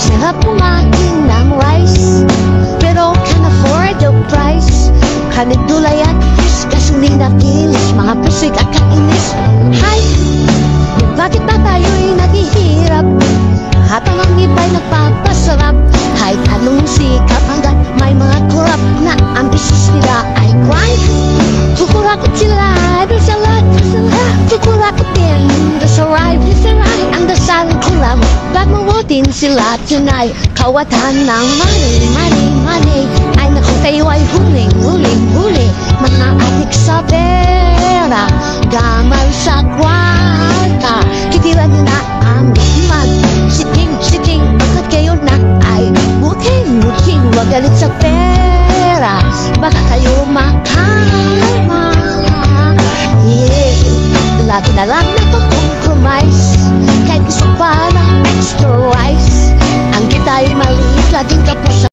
Sarap kumain ng rice, pero can afford the price. Kanigdulay at fish, gasolina kilis, mga pusig at kainis. Hay, bakit ba tayo'y naghihirap? Habang ang iba'y nagpapasarap, kahit anong sikap hanggat may mga kurap na ang bisis nila ay grind. Kukurakot sila, doon sa lahat, kukurakot din, doon sa ride, ang dasal ko lang, bagmamutin sila tonight. Kawatan ng money, money, money, ay naku kayo ay huling, huling, huli. Mga adik sa pera, gamal sa kwarta, kitilan na ang mag-siting, siting, bakit kayo na ay muking, muking, wag galit sa pera, baka kayo makalma. Yeah, lagi na lang nagpa-compromise, kahit gusto pa ng extra rice. Ang kita'y maliit, laging kapos sa